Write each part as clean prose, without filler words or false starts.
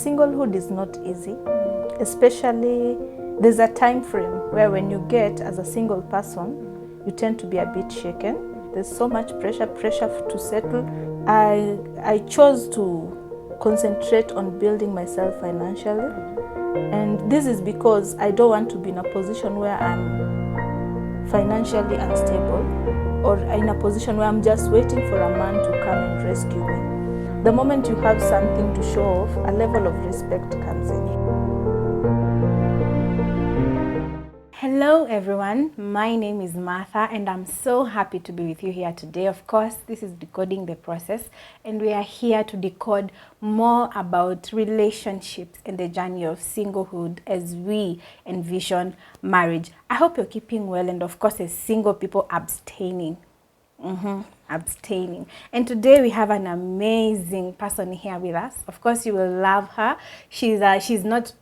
Singlehood is not easy, especially there's a time frame where when you get as a single person, you tend to be a bit shaken. There's so much pressure to settle. I chose to concentrate on building myself financially, and this is because I don't want to be in a position where I'm financially unstable or in a position where I'm just waiting for a man to come and rescue me. The moment you have something to show off, a level of respect comes in. Hello everyone, my name is Martha and I'm so happy to be with you here today. Of course, this is Decoding the Process and we are here to decode more about relationships and the journey of singlehood as we envision marriage. I hope you're keeping well and of course as single people abstaining. Abstaining. And today we have an amazing person here with us. Of course, you will love her. She's not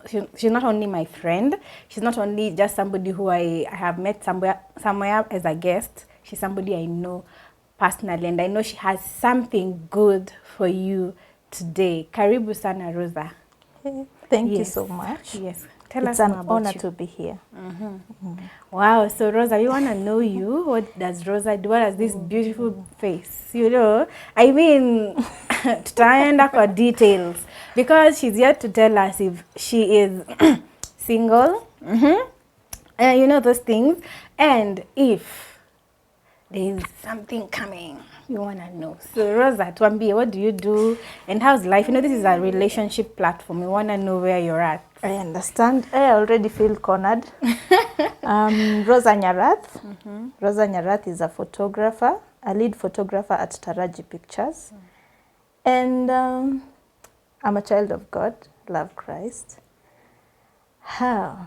only my friend. She's not only just somebody who I have met somewhere as a guest. She's somebody I know personally, and I know she has something good for you today. Karibu sana, Rosa. Thank you so much. Yes. Tell us more about It's an honor you. to be here. Wow, so Rosa, we want to know you. What does Rosa do? What does this beautiful face? You know, I mean, tutaenda kwa details because she's here to tell us if she is single, you know those things, and if there is something coming. You want to know. So Rosa, tuambie, what do you do and how's life? You know, this is a relationship platform. We want to know where you're at. I understand. I already feel cornered. Rosa Nyarath. Rosa Nyarath is a photographer, a lead photographer at Taraji Pictures. And I'm a child of God, love Christ. And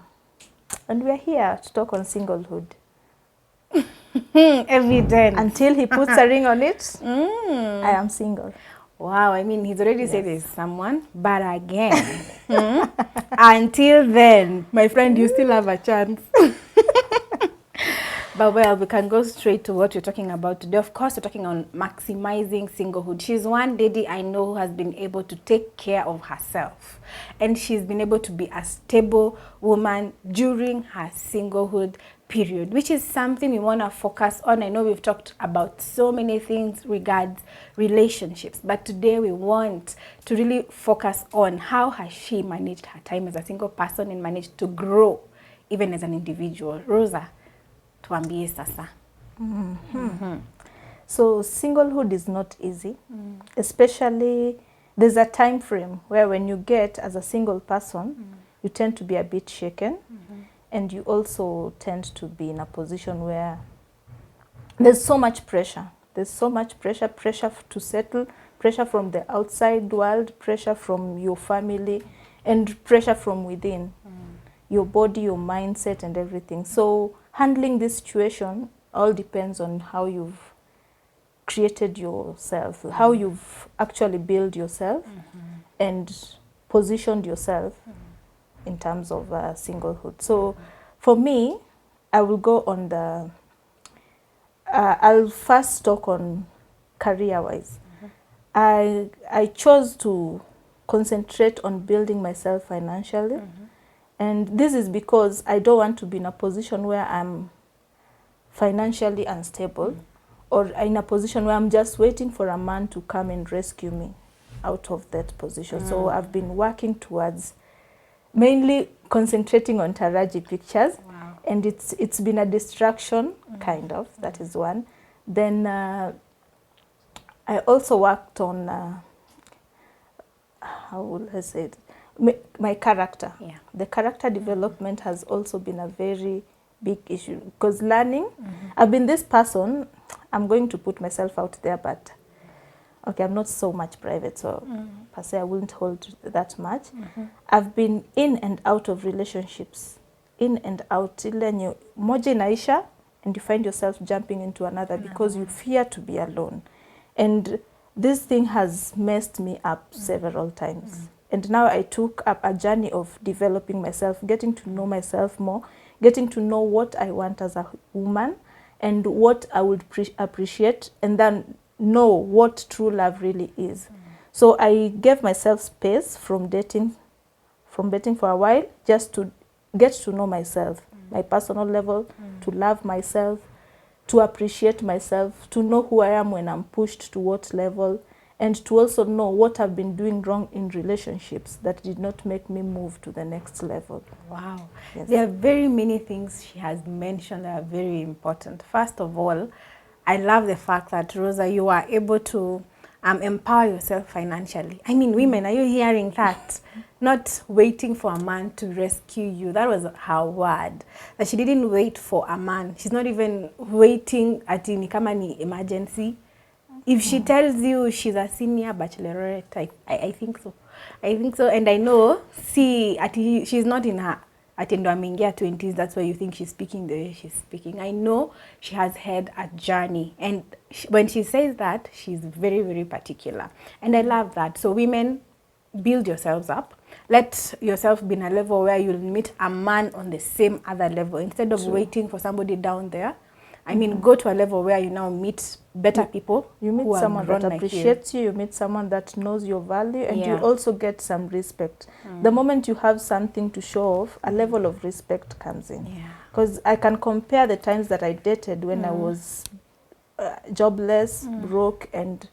we're here to talk on singlehood. Evident. Until he puts a ring on it, I am single. Wow, I mean, he's already said there's someone, but again, until then, my friend, you still have a chance. But well, we can go straight to what we're talking about today. Of course, we're talking on maximizing singlehood. She's one lady I know who has been able to take care of herself. And she's been able to be a stable woman during her singlehood period, which is something we want to focus on. I know we've talked about so many things regards relationships, but today we want to really focus on how has she managed her time as a single person and managed to grow even as an individual. Rosa, tuambie sasa. So singlehood is not easy, especially there's a time frame where when you get as a single person, you tend to be a bit shaken. And you also tend to be in a position where there's so much pressure. There's so much pressure to settle, pressure from the outside world, pressure from your family, and pressure from within, your body, your mindset, and everything. So handling this situation all depends on how you've created yourself, how you've actually built yourself and positioned yourself in terms of singlehood. So for me, I will go on the, I'll first talk on career-wise. I chose to concentrate on building myself financially. And this is because I don't want to be in a position where I'm financially unstable or in a position where I'm just waiting for a man to come and rescue me out of that position. So I've been working towards mainly concentrating on Taraji Pictures. Wow. And it's been a distraction, kind of, that is one. Then I also worked on, how will I say it, my character. Yeah. The character development has also been a very big issue because learning, I've been this person, I'm going to put myself out there, but okay, I'm not so much private, so per se I wouldn't hold that much. I've been in and out of relationships, in and out, till then you moja inaisha and you find yourself jumping into another because you fear to be alone. And this thing has messed me up several times. And now I took up a journey of developing myself, getting to know myself more, getting to know what I want as a woman and what I would appreciate, and then know what true love really is. So I gave myself space from dating from dating for a while, just to get to know myself, my personal level, to love myself, to appreciate myself, to know who I am when I'm pushed to what level, and to also know what I've been doing wrong in relationships that did not make me move to the next level. Wow. Yes. There are very many things she has mentioned that are very important. First of all, I love the fact that, Rosa, you are able to empower yourself financially. I mean, women, are you hearing that? Not waiting for a man to rescue you. That was her word. That she didn't wait for a man. She's not even waiting at ni kama ni emergency. If she tells you she's a senior bachelorette, I think so. I think so. And I know, see, she's not in her ndo ameingia 20s, that's why you think she's speaking the way she's speaking. I know she has had a journey. And when she says that, she's very, very particular. And I love that. So women, build yourselves up. Let yourself be in a level where you'll meet a man on the same other level. Instead of waiting for somebody down there, I mean, go to a level where you now meet better people. You meet someone that appreciates you, you meet someone that knows your value, and you also get some respect. The moment you have something to show off, a level of respect comes in. Because I can compare the times that I dated when I was jobless, broke, and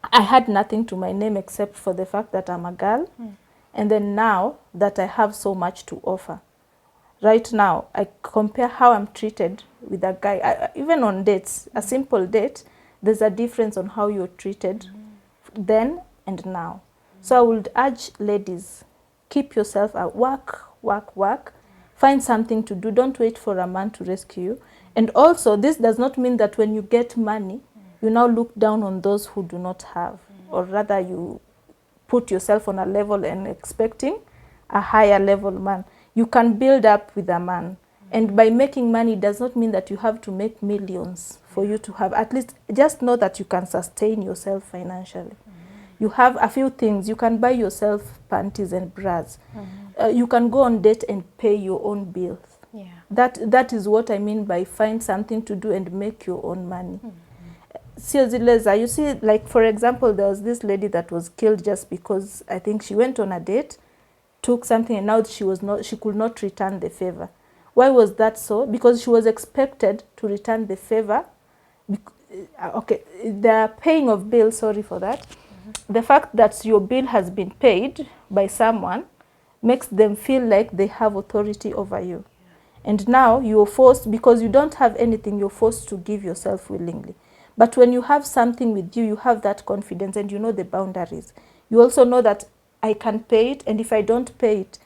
I had nothing to my name except for the fact that I'm a girl. And then now that I have so much to offer. Right now, I compare how I'm treated with a guy. Even on dates, a simple date, there's a difference on how you're treated then and now. So I would urge ladies, keep yourself at work, find something to do. Don't wait for a man to rescue you. And also, this does not mean that when you get money, you now look down on those who do not have. Or rather, you put yourself on a level and expecting a higher level man. You can build up with a man. And by making money, it does not mean that you have to make millions for you to have. At least just know that you can sustain yourself financially. You have a few things. You can buy yourself panties and bras. You can go on date and pay your own bills. That is what I mean by find something to do and make your own money. You see, like for example, there was this lady that was killed just because I think she went on a date, took something, and now she could not return the favor. Why was that so? Because she was expected to return the favor. Okay, the paying of bills, sorry for that. The fact that your bill has been paid by someone makes them feel like they have authority over you. And now you're forced, because you don't have anything, you're forced to give yourself willingly. But when you have something with you, you have that confidence and you know the boundaries. You also know that I can pay it, and if I don't pay it,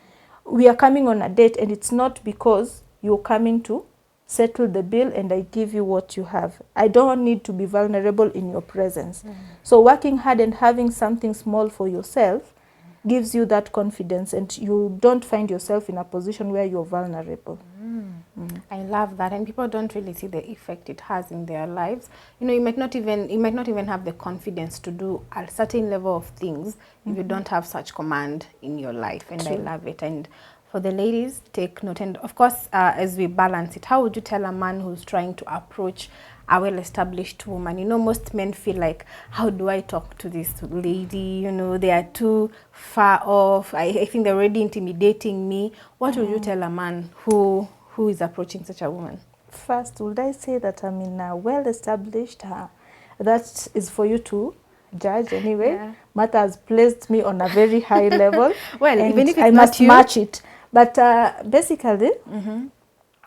we are coming on a date, and it's not because you're coming to settle the bill and I give you what you have. I don't need to be vulnerable in your presence. So working hard and having something small for yourself gives you that confidence, and you don't find yourself in a position where you're vulnerable. I love that, and people don't really see the effect it has in their lives. You know, you might not even have the confidence to do a certain level of things if you don't have such command in your life, and I love it. And for the ladies, take note. And of course, as we balance it, how would you tell a man who's trying to approach a well-established woman? You know, most men feel like, how do I talk to this lady? You know, they are too far off. I think they're already intimidating me. What would you tell a man who is approaching such a woman? First, would I say that I'm in a well-established, that is for you to judge anyway. Martha has placed me on a very high level. Well, even if it's I not must you, match it. But basically,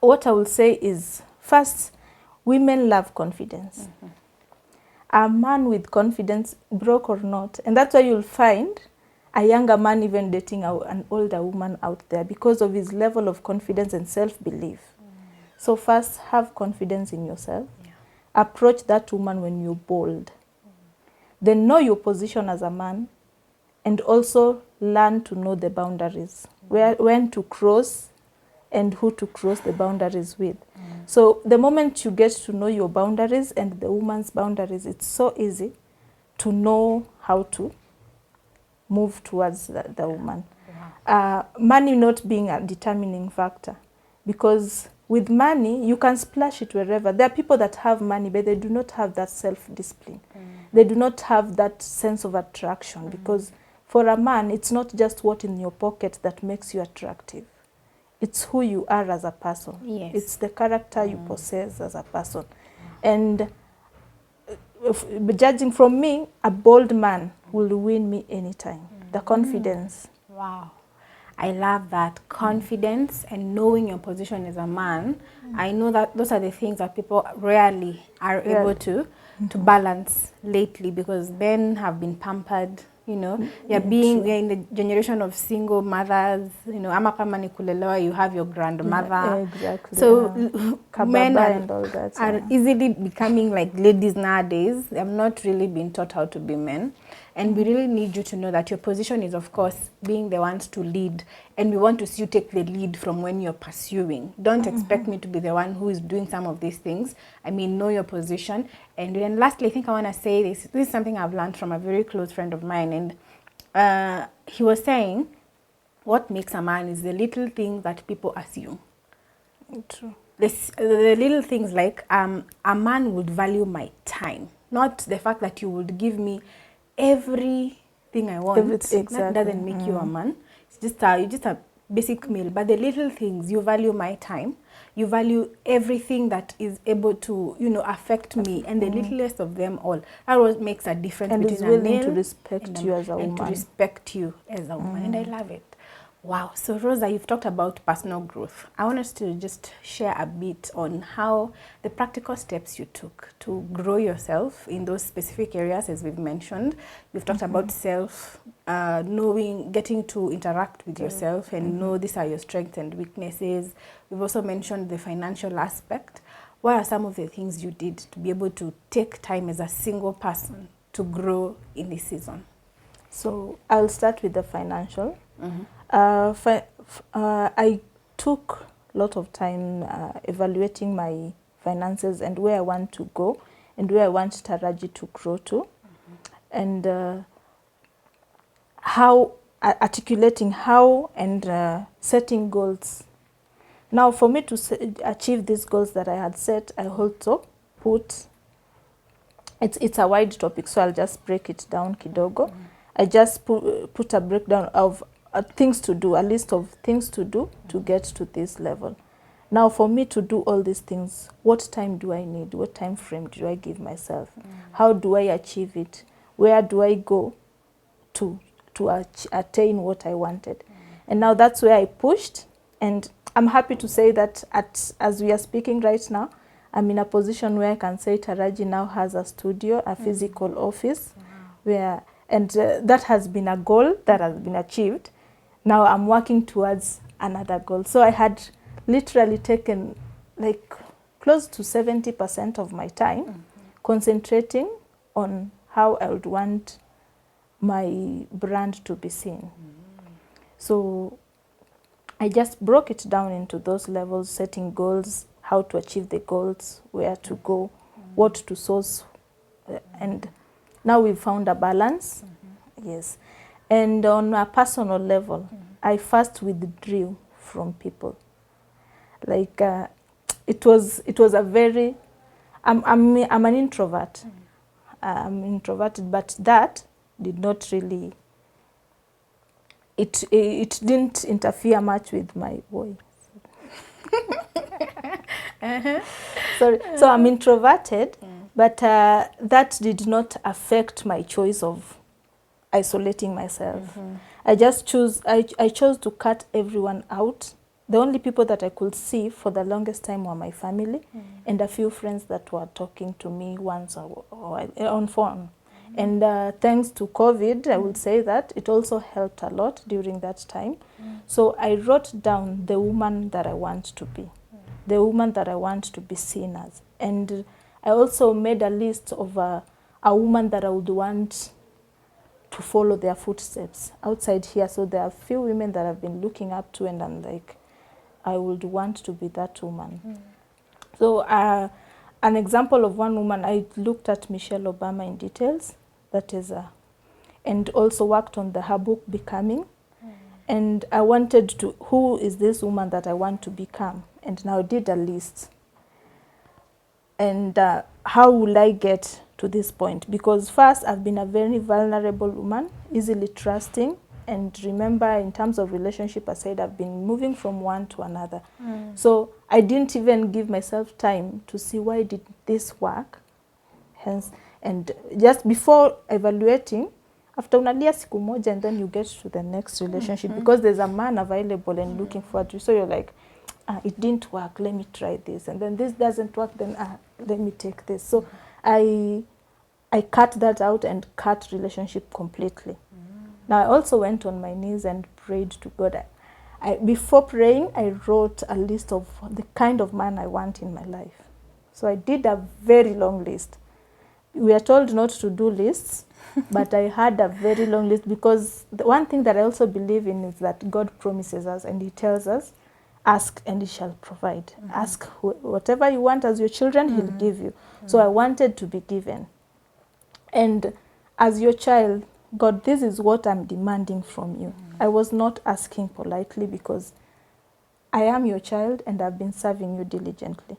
what I will say is, first, women love confidence. A man with confidence, broke or not, and that's why you'll find a younger man even dating an older woman out there because of his level of confidence and self-belief. So first, have confidence in yourself. Approach that woman when you're bold. Then know your position as a man, and also learn to know the boundaries, when to cross and who to cross the boundaries with. So the moment you get to know your boundaries and the woman's boundaries, it's so easy to know how to move towards the woman. Money not being a determining factor, because with money, you can splash it wherever. There are people that have money, but they do not have that self-discipline. They do not have that sense of attraction, because for a man, it's not just what in your pocket that makes you attractive. It's who you are as a person. Yes. It's the character you possess as a person. And judging from me, a bold man will win me anytime. The confidence. Wow. I love that. Confidence and knowing your position as a man. I know that those are the things that people rarely are able to balance lately, because men have been pampered, you know. You're in the generation of single mothers, you know, ama kama ni kulelewa, you have your grandmother. Exactly. So men and all that, are easily becoming like ladies nowadays. They have not really been taught how to be men. And we really need you to know that your position is, of course, being the ones to lead. And we want to see you take the lead from when you're pursuing. Don't expect me to be the one who is doing some of these things. I mean, know your position. And then lastly, I think I want to say this. This is something I've learned from a very close friend of mine. And he was saying, what makes a man is the little things that people assume. True. The little things like a man would value my time. Not the fact that you would give me everything I want. Exactly. That doesn't make you a man. It's just you're just a basic male. But the little things, you value my time, you value everything that is able to, you know, affect me, and the littlest of them all. That what makes a difference and between is willing a male to respect you as a woman. and to respect you as a woman. And I love it. Wow. So Rosa, you've talked about personal growth. I want us to just share a bit on how the practical steps you took to grow yourself in those specific areas, as we've mentioned. You've talked about self, knowing, getting to interact with yourself and know these are your strengths and weaknesses. We've also mentioned the financial aspect. What are some of the things you did to be able to take time as a single person to grow in this season? So I'll start with the financial. I took a lot of time evaluating my finances and where I want to go and where I want Taraji to grow to, and how articulating how and setting goals. Now, for me to achieve these goals that I had set, I also put, it's a wide topic, so I'll just break it down kidogo. I just put a breakdown of things to do, a list of things to do to get to this level. Now, for me to do all these things, what time do I need? What time frame do I give myself? How do I achieve it? Where do I go to attain what I wanted? And now that's where I pushed, and I'm happy to say that as we are speaking right now, I'm in a position where I can say Taraji now has a studio, a physical office, where that has been a goal that has been achieved. Now I'm working towards another goal. So I had literally taken like close to 70% of my time concentrating on how I would want my brand to be seen. So I just broke it down into those levels, setting goals, how to achieve the goals, where to go, what to source, and now we've found a balance. Yes. And on a personal level, I first withdrew from people. Like it was a very, I'm an introvert. I'm introverted, but that did not really, it didn't interfere much with my voice. Sorry. So I'm introverted, but that did not affect my choice of isolating myself. I chose to cut everyone out. The only people that I could see for the longest time were my family and a few friends that were talking to me once or on phone. And thanks to COVID, I would say that it also helped a lot during that time. So I wrote down the woman that I want to be, the woman that I want to be seen as. And I also made a list of a woman that I would want to follow their footsteps outside here. So there are a few women that I've been looking up to, and I'm like, I would want to be that woman. So an example of one woman, I looked at Michelle Obama in details, that is, and also worked on her book, Becoming. And I wanted to, who is this woman that I want to become? And now I did a list. And how will I get to this point, because first I've been a very vulnerable woman, easily trusting. And remember, in terms of relationship, I said I've been moving from one to another. So I didn't even give myself time to see why did this work. Hence, and just before evaluating, after unalia siku moja, and then you get to the next relationship, because there's a man available and looking forward to you. So you're like, it didn't work, let me try this. And then this doesn't work, then let me take this. So I cut that out and cut relationship completely. Now, I also went on my knees and prayed to God. Before praying, I wrote a list of the kind of man I want in my life. So I did a very long list. We are told not to do lists, but I had a very long list, because the one thing that I also believe in is that God promises us, and he tells us, ask and he shall provide. Ask whatever you want as your children, he'll give you. So I wanted to be given. And as your child, God, this is what I'm demanding from you. I was not asking politely, because I am your child and I've been serving you diligently.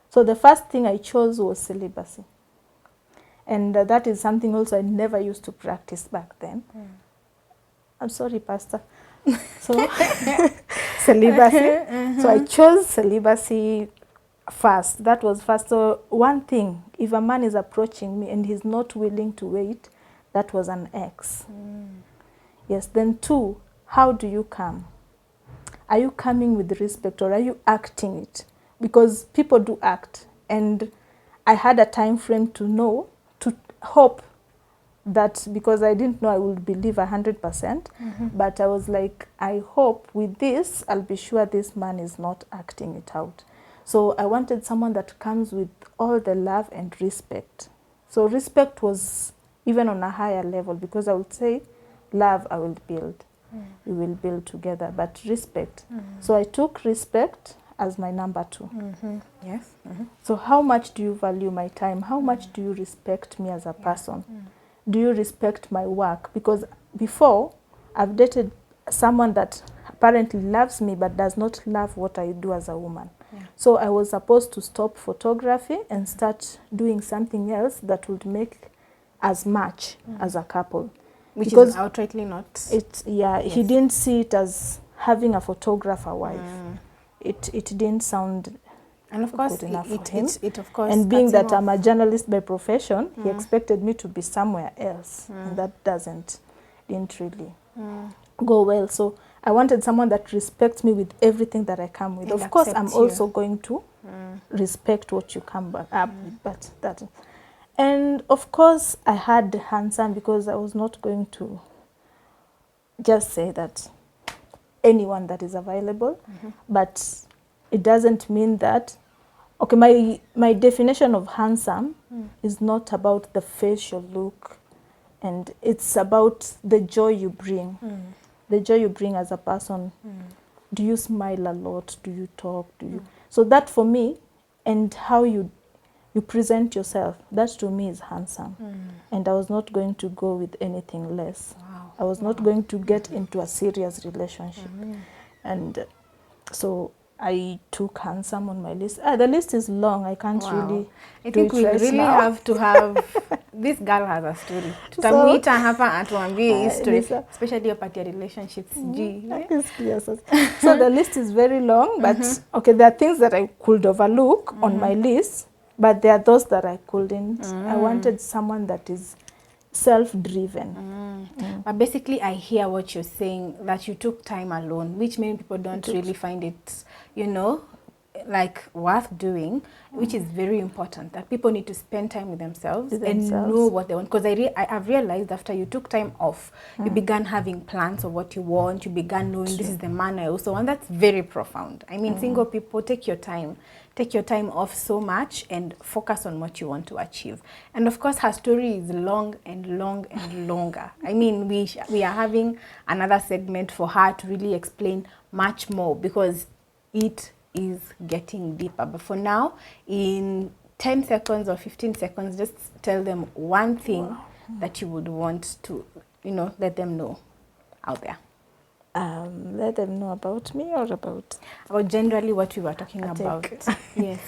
So the first thing I chose was celibacy. And that is something also I never used to practice back then. I'm sorry, Pastor. So celibacy. So I chose celibacy first. That was first. So one thing, if a man is approaching me and he's not willing to wait, that was an X. Yes. Then 2, how do you come? Are you coming with respect, or are you acting it? Because people do act. And I had a time frame to know, to hope that, because I didn't know I would believe 100%, but I was like, I hope with this, I'll be sure this man is not acting it out. So I wanted someone that comes with all the love and respect. So respect was even on a higher level, because I would say, love I will build. We will build together, but respect. So I took respect as my number 2. Yes. So how much do you value my time? How much do you respect me as a person? Do you respect my work? Because before, I've dated someone that apparently loves me but does not love what I do as a woman. So I was supposed to stop photography and start doing something else that would make us match as a couple. Which because is outrightly not. He didn't see it as having a photographer wife. It didn't sound and of course, good enough for him. It of course, and being that I'm a journalist by profession, he expected me to be somewhere else, and that didn't really go well. So I wanted someone that respects me with everything that I come with. And of course, I'm accepts you. also going to respect what you come up with, but that. And of course, I had handsome, because I was not going to just say that anyone that is available, but it doesn't mean that, okay, my definition of handsome is not about the facial look, and it's about the joy you bring, the joy you bring as a person. Do you smile a lot? Do you talk? Do you? So that for me, and how you present yourself, that to me is handsome. And I was not going to go with anything less. I was not going to get into a serious relationship. And so I took handsome on my list. The list is long. I can't really I think we really have to have this girl has a story. Tutamuita hapa atuambie history, especially about your relationships. So the list is very long, but okay, there are things that I could overlook on my list, but there are those that I couldn't. I wanted someone that is self-driven. But basically, I hear what you're saying, that you took time alone, which many people don't really find it, like worth doing, which is very important, that people need to spend time with themselves and know what they want. Because I've realized after you took time off, you began having plans of what you want, you began knowing this is the man I also want. That's very profound. I mean, single people, take your time off so much and focus on what you want to achieve. And of course, her story is long and long and longer. I mean, we are having another segment for her to really explain much more, because it is getting deeper. But for now, in 10 seconds or 15 seconds, just tell them one thing that you would want to, let them know out there. Let them know about me, or about generally what we were talking about. Yes.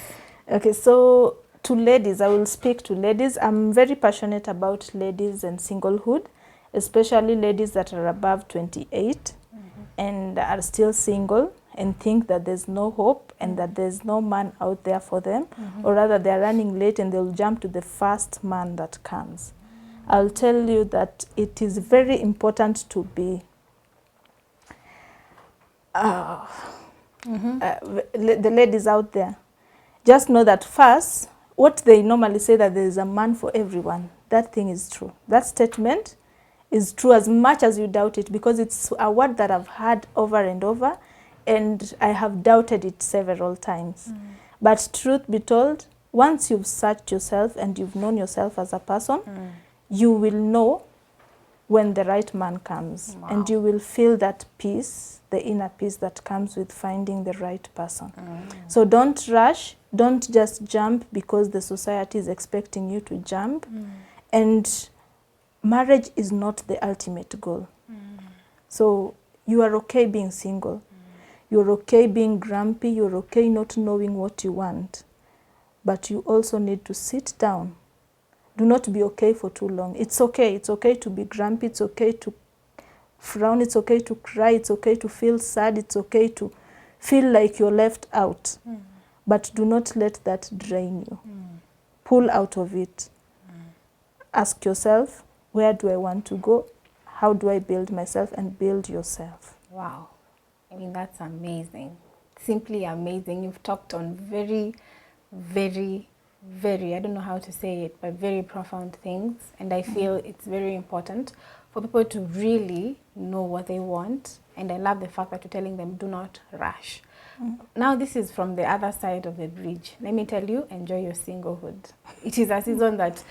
Okay, so to ladies, I will speak to ladies. I'm very passionate about ladies and singlehood, especially ladies that are above 28 and are still single and think that there's no hope and that there's no man out there for them, or rather they're running late and they'll jump to the first man that comes. I'll tell you that it is very important to be the ladies out there. Just know that first, what they normally say that there is a man for everyone, that thing is true. That statement is true as much as you doubt it, because it's a word that I've heard over and over, and I have doubted it several times. But truth be told, once you've searched yourself and you've known yourself as a person, you will know when the right man comes. Wow. And you will feel that peace, the inner peace that comes with finding the right person. So don't rush, don't just jump because the society is expecting you to jump. And marriage is not the ultimate goal. So you are okay being single. You're okay being grumpy. You're okay not knowing what you want. But you also need to sit down. Do not be okay for too long. It's okay. It's okay to be grumpy. It's okay to frown. It's okay to cry. It's okay to feel sad. It's okay to feel like you're left out. But do not let that drain you. Pull out of it. Ask yourself, where do I want to go? How do I build myself? And build yourself. Wow. I mean, that's amazing. Simply amazing. You've talked on very, very, I don't know how to say it, but very profound things. And I feel it's very important for people to really know what they want. And I love the fact that you're telling them, do not rush. Now, this is from the other side of the bridge. Let me tell you, enjoy your singlehood. It is a season that,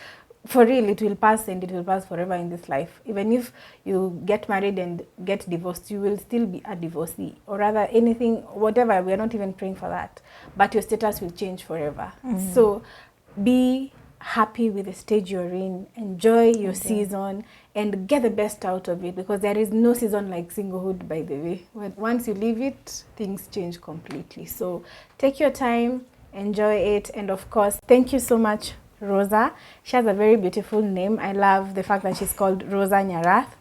for real, it will pass, and it will pass forever in this life. Even if you get married and get divorced, you will still be a divorcee. Or rather, anything, whatever, we are not even praying for that. But your status will change forever. So be happy with the stage you're in. Enjoy your season and get the best out of it, because there is no season like singlehood, by the way. Once you leave it, things change completely. So take your time, enjoy it, and of course, thank you so much, Rosa. She has a very beautiful name. I love the fact that she's called Rosa Nyarath,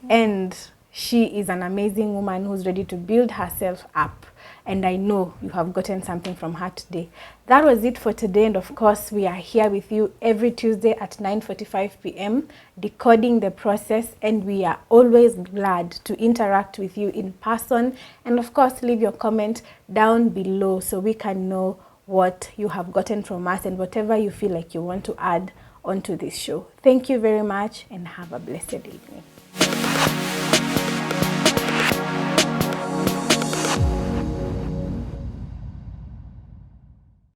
and she is an amazing woman who's ready to build herself up. And I know you have gotten something from her today. That was it for today. And of course, we are here with you every Tuesday at 9:45 p.m. decoding the process. And we are always glad to interact with you in person. And of course, leave your comment down below so we can know what you have gotten from us and whatever you feel like you want to add onto this show. Thank you very much and have a blessed evening.